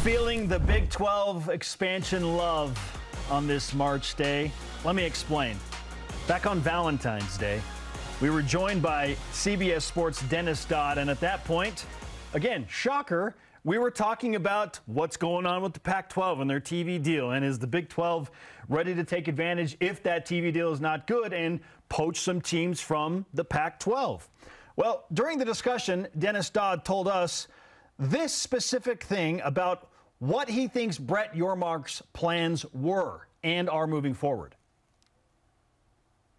Feeling the Big 12 expansion love on this March day? Let me explain. Back on Valentine's Day, we were joined by CBS Sports' Dennis Dodd, and at that point, again, shocker, we were talking about what's going on with the Pac-12 and their TV deal, and is the Big 12 ready to take advantage if that TV deal is not good and poach some teams from the Pac-12? Well, during the discussion, Dennis Dodd told us this specific thing about what he thinks Brett Yormark's plans were and are moving forward.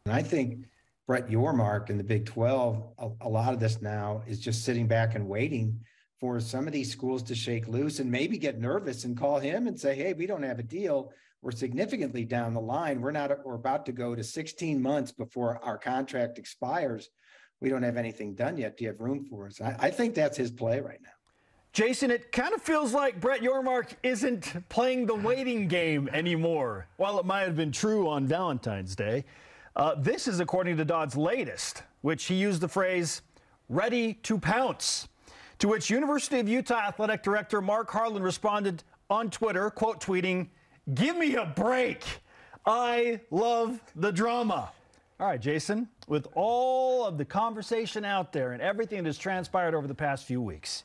And I think Brett Yormark and the Big 12, a lot of this now is just sitting back and waiting for some of these schools to shake loose and maybe get nervous and call him and say, hey, we don't have a deal. We're significantly down the line. We're about to go to 16 months before our contract expires. We don't have anything done yet. Do you have room for us? I think that's his play right now. Jason, it kind of feels like Brett Yormark isn't playing the waiting game anymore. While it might have been true on Valentine's Day, this is according to Dodd's latest, which he used the phrase, ready to pounce, to which University of Utah Athletic Director Mark Harlan responded on Twitter, quote tweeting, "Give me a break. I love the drama." All right, Jason, with all of the conversation out there and everything that has transpired over the past few weeks,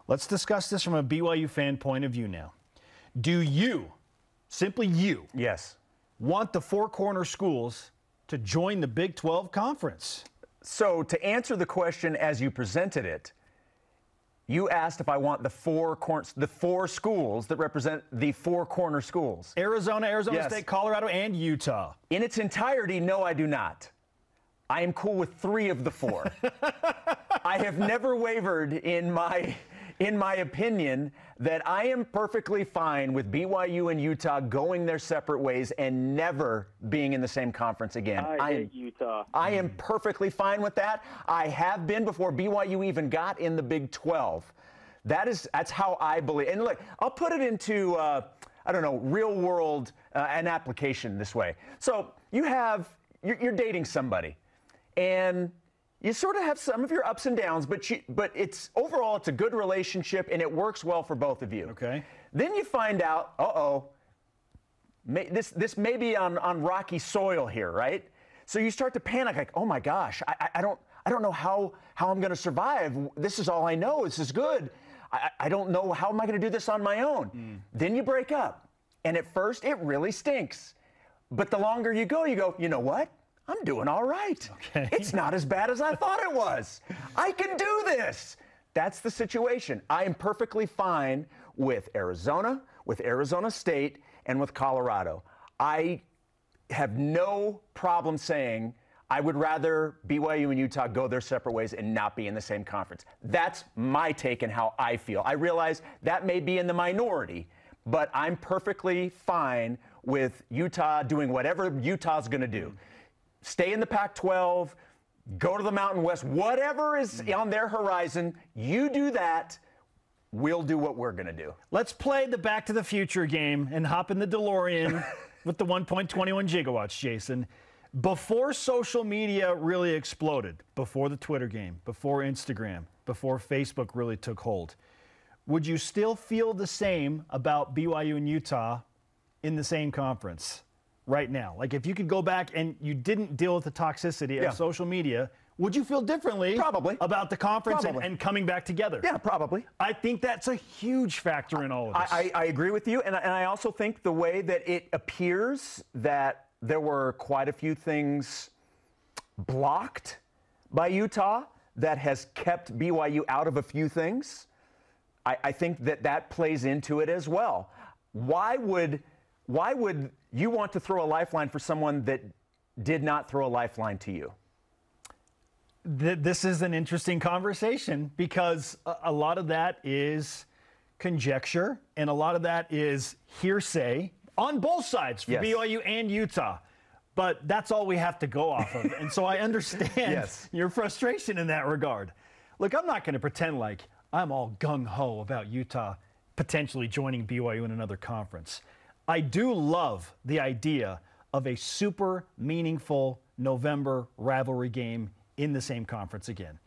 let's discuss this from a BYU fan point of view now. Do you, simply you, yes, want the Four Corner schools to join the Big 12 Conference? So to answer the question as you presented it, you asked if I want the four schools that represent the Four Corner schools. Arizona Yes. State, Colorado, and Utah. In its entirety, no, I do not. I am cool with 3 of the 4. I have never wavered in my opinion that I am perfectly fine with BYU and Utah going their separate ways and never being in the same conference again. I hate Utah. I am perfectly fine with that. I have been before BYU even got in the Big 12. That's how I believe. And look, I'll put it into, real world, an application this way. So you're dating somebody, and you sort of have some of your ups and downs, but it's overall it's a good relationship and it works well for both of you. Okay. Then you find out, this may be on rocky soil here, right? So you start to panic, like, oh my gosh, I don't know how I'm going to survive. This is all I know. This is good. I don't know how am I going to do this on my own. Then you break up, and at first it really stinks, but the longer you go, you know what? I'm doing all right. Okay. It's not as bad as I thought it was. I can do this. That's the situation. I am perfectly fine with Arizona, with Arizona State, and with Colorado. I have no problem saying I would rather BYU and Utah go their separate ways and not be in the same conference. That's my take and how I feel. I realize that may be in the minority, but I'm perfectly fine with Utah doing whatever Utah's going to do. Stay in the Pac-12, go to the Mountain West, whatever is on their horizon, you do that, we'll do what we're going to do. Let's play the Back to the Future game and hop in the DeLorean with the 1.21 gigawatts, Jason. Before social media really exploded, before the Twitter game, before Instagram, before Facebook really took hold, would you still feel the same about BYU and Utah in the same conference right now? Like, if you could go back and you didn't deal with the toxicity of social media, would you feel differently about the conference and coming back together? Yeah, probably. I think that's a huge factor in all of this. I agree with you, and I also think the way that it appears that there were quite a few things blocked by Utah that has kept BYU out of a few things. I think that plays into it as well. Why would you want to throw a lifeline for someone that did not throw a lifeline to you? This is an interesting conversation because a lot of that is conjecture and a lot of that is hearsay on both sides for BYU and Utah. But that's all we have to go off of. And so I understand your frustration in that regard. Look, I'm not going to pretend like I'm all gung-ho about Utah potentially joining BYU in another conference. I do love the idea of a super meaningful November rivalry game in the same conference again.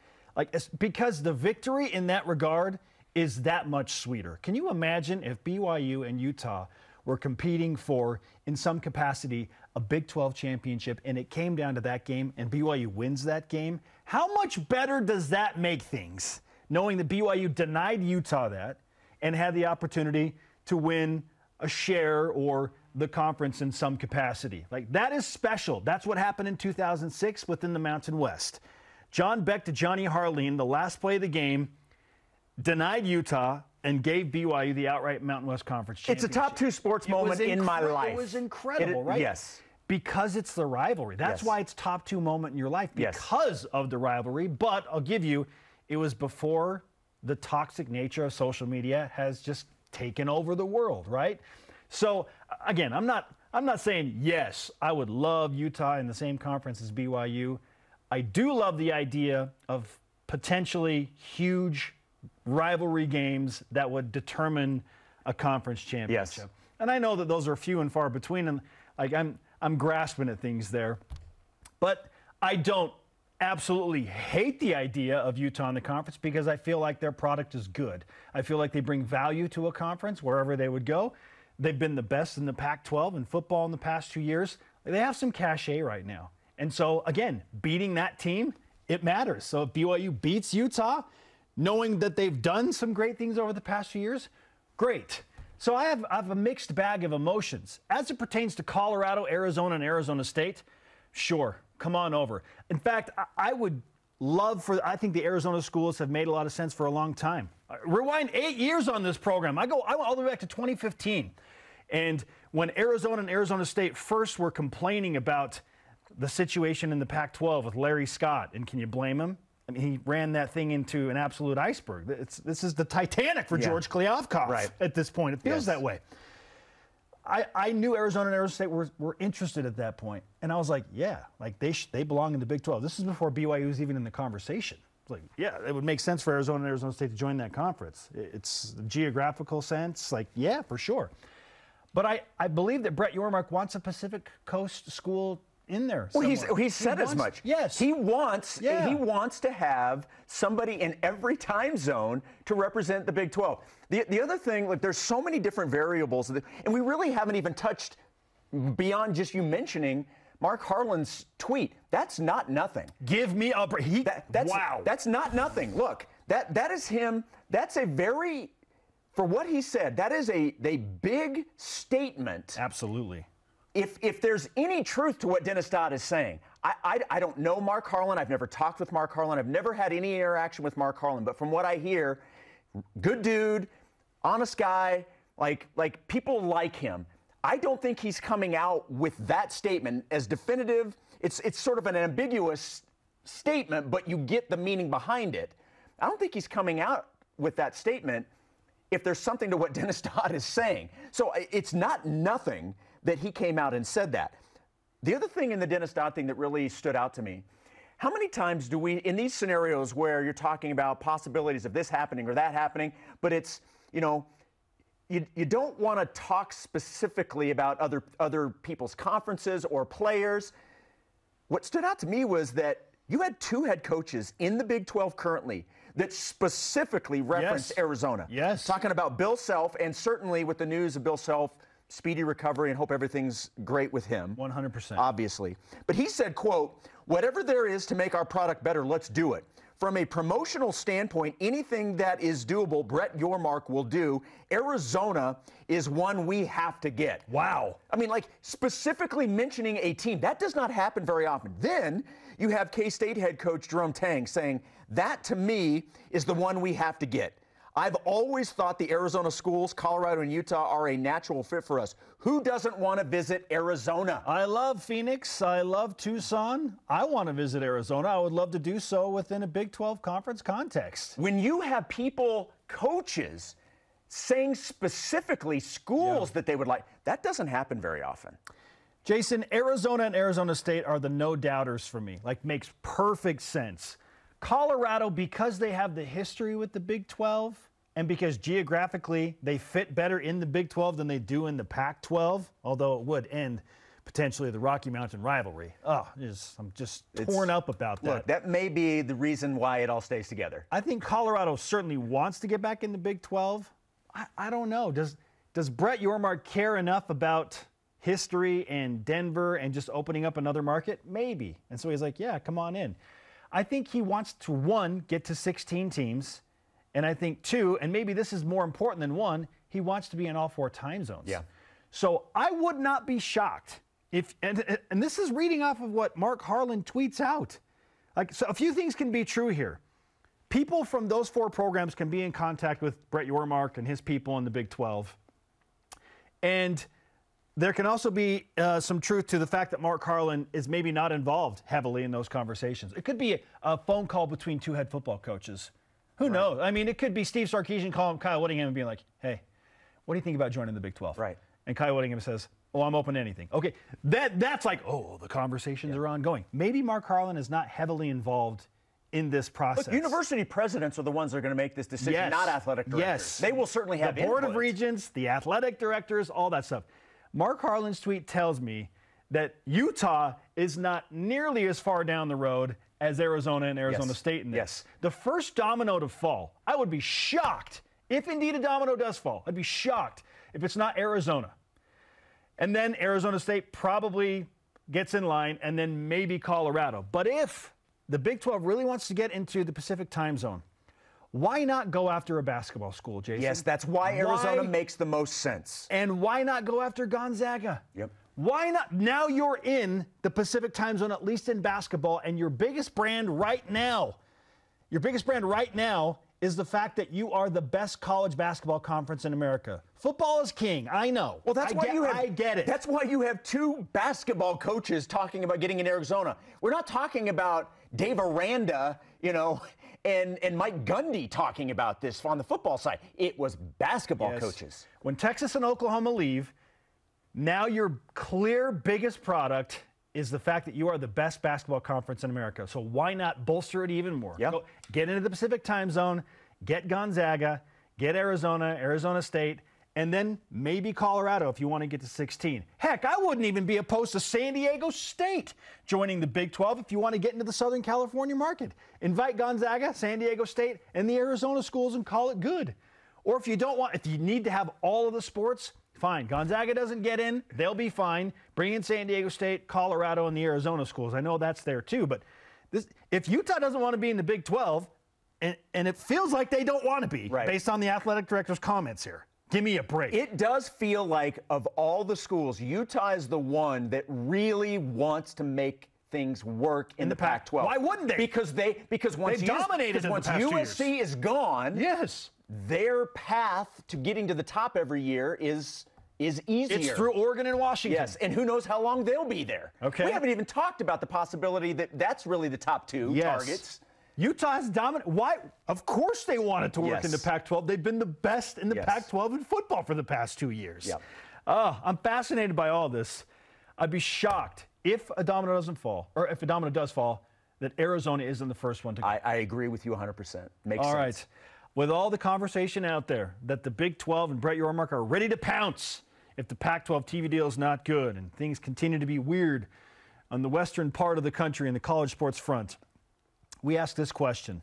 Because the victory in that regard is that much sweeter. Can you imagine if BYU and Utah were competing for, in some capacity, a Big 12 championship, and it came down to that game, and BYU wins that game? How much better does that make things, knowing that BYU denied Utah that and had the opportunity to win a share or the conference in some capacity? Like, that is special. That's what happened in 2006 within the Mountain West. John Beck to Johnny Harlan, the last play of the game, denied Utah and gave BYU the outright Mountain West Conference championship. It's a top 2 sports moment in my life. It was incredible, right? Yes. Because it's the rivalry. That's why it's top 2 moment in your life, because of the rivalry. But I'll give you, it was before the toxic nature of social media has just taken over the world, right? So again, I'm not saying, yes, I would love Utah in the same conference as BYU. I do love the idea of potentially huge rivalry games that would determine a conference championship. Yes. And I know that those are few and far between, and like I'm grasping at things there. But I don't absolutely hate the idea of Utah in the conference, because I feel like their product is good. I feel like they bring value to a conference wherever they would go. They've been the best in the Pac-12 in football in the past 2 years. They have some cachet right now. And so, again, beating that team, it matters. So if BYU beats Utah, knowing that they've done some great things over the past few years, great. So I have a mixed bag of emotions. As it pertains to Colorado, Arizona, and Arizona State, sure, come on over. In fact, I would love I think the Arizona schools have made a lot of sense for a long time. Rewind 8 years on this program. I went all the way back to 2015. And when Arizona and Arizona State first were complaining about the situation in the Pac-12 with Larry Scott, and can you blame him? I mean, he ran that thing into an absolute iceberg. This is the Titanic for George Kliavkoff at this point. It feels that way. I knew Arizona and Arizona State were interested at that point. And I was like, yeah, like they belong in the Big 12. This is before BYU was even in the conversation. It's like, yeah, it would make sense for Arizona and Arizona State to join that conference. It's the geographical sense, like, yeah, for sure. But I believe that Brett Yormark wants a Pacific Coast school in there. Well, he's said as much. Yes. He wants to have somebody in every time zone to represent the Big 12. The other thing, like, there's so many different variables, and we really haven't even touched beyond just you mentioning Mark Harlan's tweet. That's not nothing. Give me a break. Wow. That's not nothing. Look, that is him. That's a very, for what he said, that is a big statement. Absolutely. If there's any truth to what Dennis Dodd is saying, I don't know Mark Harlan. I've never talked with Mark Harlan. I've never had any interaction with Mark Harlan. But from what I hear, good dude, honest guy, like people like him. I don't think he's coming out with that statement as definitive. It's sort of an ambiguous statement, but you get the meaning behind it. I don't think he's coming out with that statement if there's something to what Dennis Dodd is saying. So it's not nothing that he came out and said that. The other thing in the Dennis Dodd thing that really stood out to me, how many times do we, in these scenarios where you're talking about possibilities of this happening or that happening, but it's, you don't want to talk specifically about other people's conferences or players. What stood out to me was that you had 2 head coaches in the Big 12 currently that specifically referenced Arizona. Yes. Talking about Bill Self, and certainly with the news of Bill Self, speedy recovery, and hope everything's great with him. 100%. Obviously. But he said, quote, "Whatever there is to make our product better, let's do it. From a promotional standpoint, anything that is doable, Brett Yormark will do. Arizona is one we have to get." Wow. I mean, like, specifically mentioning a team. That does not happen very often. Then you have K-State head coach Jerome Tang saying, "That, to me, is the one we have to get. I've always thought the Arizona schools, Colorado and Utah, are a natural fit for us. Who doesn't want to visit Arizona?" I love Phoenix. I love Tucson. I want to visit Arizona. I would love to do so within a Big 12 conference context. When you have people, coaches, saying specifically schools that they would like, that doesn't happen very often. Jason, Arizona and Arizona State are the no-doubters for me. Like, makes perfect sense. Colorado, because they have the history with the Big 12 and because geographically they fit better in the Big 12 than they do in the Pac-12, although it would end potentially the Rocky Mountain rivalry. I'm just torn up about that. Look, that may be the reason why it all stays together. I think Colorado certainly wants to get back in the Big 12. I don't know. Does Brett Yormark care enough about history and Denver and just opening up another market? Maybe. And so he's like, yeah, come on in. I think he wants to, one, get to 16 teams. And I think, two, and maybe this is more important than one, he wants to be in all 4 time zones. Yeah. So I would not be shocked if, and this is reading off of what Mark Harlan tweets out. So a few things can be true here. People from those 4 programs can be in contact with Brett Yormark and his people in the Big 12. And there can also be some truth to the fact that Mark Harlan is maybe not involved heavily in those conversations. It could be a phone call between 2 head football coaches. Who knows? I mean, it could be Steve Sarkisian calling Kyle Whittingham and being like, hey, what do you think about joining the Big 12? Right. And Kyle Whittingham says, oh, I'm open to anything. Okay, that's like, oh, the conversations are ongoing. Maybe Mark Harlan is not heavily involved in this process. Look, university presidents are the ones that are going to make this decision, not athletic directors. Yes. They will certainly have the board input. of regents, the athletic directors, all that stuff. Mark Harlan's tweet tells me that Utah is not nearly as far down the road as Arizona and Arizona State in this. Yes. The first domino to fall, I would be shocked if indeed a domino does fall. I'd be shocked if it's not Arizona. And then Arizona State probably gets in line, and then maybe Colorado. But if the Big 12 really wants to get into the Pacific time zone, why not go after a basketball school, Jason? Yes, that's why Arizona makes the most sense. And why not go after Gonzaga? Yep. Why not? Now you're in the Pacific time zone, at least in basketball, and your biggest brand right now is the fact that you are the best college basketball conference in America. Football is king, I know. Well, I get it. That's why you have 2 basketball coaches talking about getting in Arizona. We're not talking about Dave Aranda, and Mike Gundy talking about this on the football side. It was basketball coaches. When Texas and Oklahoma leave, now your clear biggest product is the fact that you are the best basketball conference in America. So why not bolster it even more? Yep. Go, get into the Pacific time zone, get Gonzaga, get Arizona, Arizona State, and then maybe Colorado if you want to get to 16. Heck, I wouldn't even be opposed to San Diego State joining the Big 12 if you want to get into the Southern California market. Invite Gonzaga, San Diego State, and the Arizona schools and call it good. Or if you need to have all of the sports, fine. Gonzaga doesn't get in, they'll be fine. Bring in San Diego State, Colorado, and the Arizona schools. I know that's there too, but if Utah doesn't want to be in the Big 12, and it feels like they don't want to be, based on the athletic director's comments here, give me a break. It does feel like of all the schools, Utah is the one that really wants to make things work in the Pac-12. Why wouldn't they? Because once dominated once USC is gone, their path to getting to the top every year is easier. It's through Oregon and Washington. Yes, and who knows how long they'll be there. Okay. We haven't even talked about the possibility that that's really the top 2 targets. Utah has dominated. Why? Of course they wanted to work in the Pac-12. They've been the best in the Pac-12 in football for the past 2 years. Yep. I'm fascinated by all this. I'd be shocked if a domino doesn't fall, or if a domino does fall, that Arizona isn't the first one to go. I agree with you 100%. Makes sense. All right. With all the conversation out there that the Big 12 and Brett Yormark are ready to pounce if the Pac-12 TV deal is not good and things continue to be weird on the western part of the country in the college sports front, we ask this question.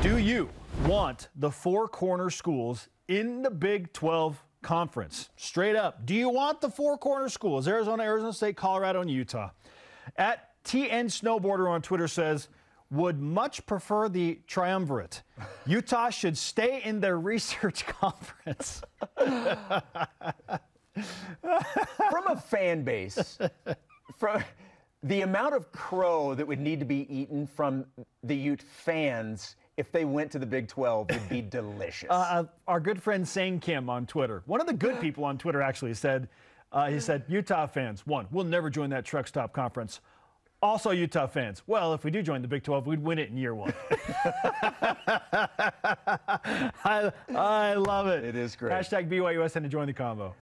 Do you want the 4 corner schools in the Big 12 conference? Straight up, do you want the 4 corner schools, Arizona, Arizona State, Colorado, and Utah? At TN Snowboarder on Twitter says, would much prefer the triumvirate. Utah should stay in their research conference. From a fan base, from the amount of crow that would need to be eaten from the Ute fans if they went to the Big 12 would be delicious. Our good friend Sane Kim on Twitter, one of the good people on Twitter actually said, Utah fans, 1, we'll never join that truck stop conference. Also, Utah fans, well, if we do join the Big 12, we'd win it in year 1. I love it. It is great. # BYUSN to join the convo.